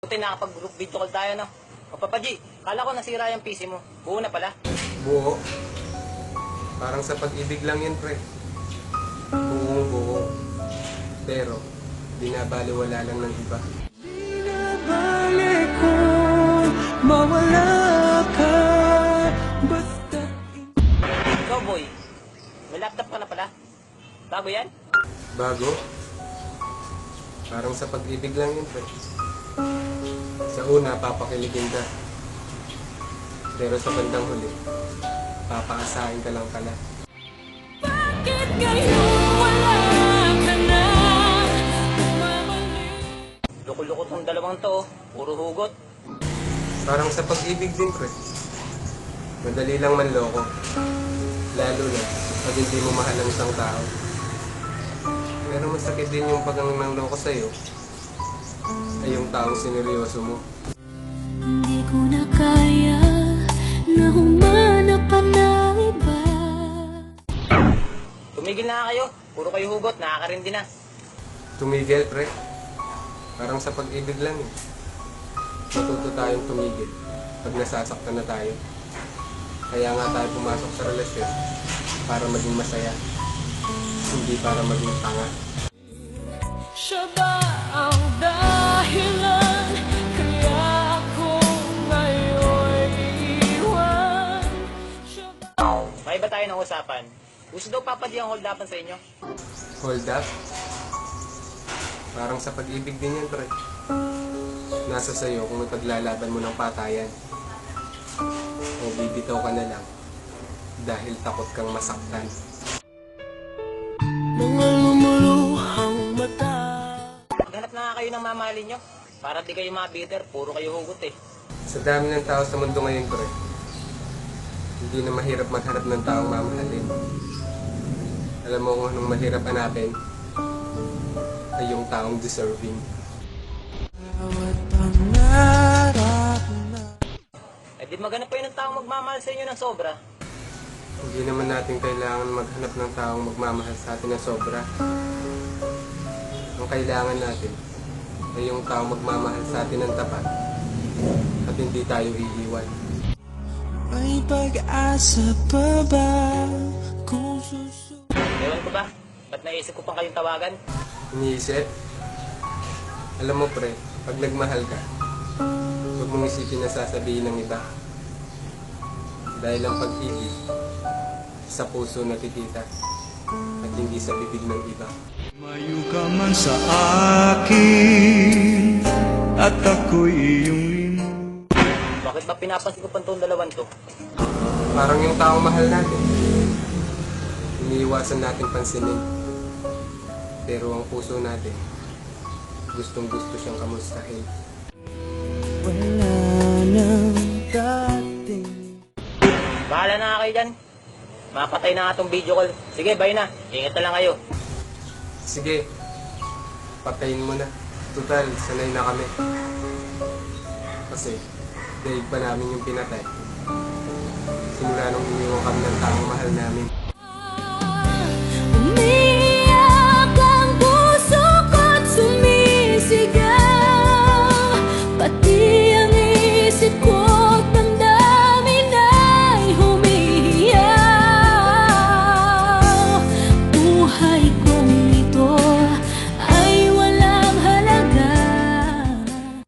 Buti nakapag-group video call tayo, no? O Papa G, kala ko nasira yung PC mo. Buo na pala. Buo. Parang sa pag-ibig lang yun, pre. Buong buo. Pero, binabaliwala lang ng iba. Binabali ko, mawala ka, basta Ikaw, boy. May laptop ka na pala. Bago yan? Bago? Parang sa pag-ibig lang yun, pre. Sa una, papakiligin ka. Pero sa bandang huli, papaasahin ka lang pala. bakit ngayon wala ka na bumabalik? Loko-loko tong dalawang to, oh. Puro hugot. Parang sa pag-ibig din, pre. Madali lang manloko. Lalo na pag hindi mo mahal ang isang tao. Pero masakit din yung pag ang nanloko sa'yo ay yung taong sineryoso mo. Hindi ko na kaya na humanap pa ng iba. Tumigil na nga kayo. Puro kayo hugot, nakakarindi na. Tumigil, pre. Parang sa pag-ibig lang eh. Matuto tayong tumigil pag nasasaktan na tayo. Kaya nga tayo pumasok sa relasyon para maging masaya, hindi para maging tanga. Siya ba ang dahilan kaya ako ngayon iiwan? Siya ba? May iba tayo ng usapan. Gusto daw Papa G ang hold upan sa inyo? Hold up? Parang sa pag-ibig din yan, pre. Nasa sayo kung ipaglalaban mo ng patayan. O bibitaw ka na lang dahil takot kang masaktan. Mga lumuluhang mata. Maghanap na nga kayo ng mamahalin nyo. Para di kayo mga bitter, puro kayo hugot eh. Sa dami ng tao sa mundo ngayon, pre, hindi na mahirap maghanap ng taong mamahalin. Alam mo kung anong mahirap hanapin? Ay yung taong deserving. Bawat pangarap na Eh di maghanap kayo ng taong magmamahal sa inyo ng sobra. Hindi naman natin kailangan maghanap ng taong magmamahal sa atin na sobra. Ang kailangan natin ay yung taong magmamahal sa atin ng tapat at hindi tayo iiwan. may pag-asa pa ba kung susunod? Ewan ko ba? Ba't naisip ko pang kayong tawagan? Iniisip? Alam mo, pre, pag nagmahal ka, huwag mong isipin na sasabihin ng iba. Dahil ang pag-ibig sa puso nakikita at hindi sa bibig ng iba. Mayo ka man sa akin at ako'y iyong limo. Bakit ba pinapansin ko pa itong dalawang to? Parang yung taong mahal natin. Iniiwasan natin pansinin. Pero ang puso natin, gustong gusto siyang kamustahin. Wala nang dating. Bahala na nga kayo dyan. Mapatay na nga itong video call. Sige, bye na. Ingat na lang kayo. Sige, patayin mo na. Total, sanay na kami. Kasi, daig pa namin yung pinatay. Simula nung iniwan kami ng taong mahal namin.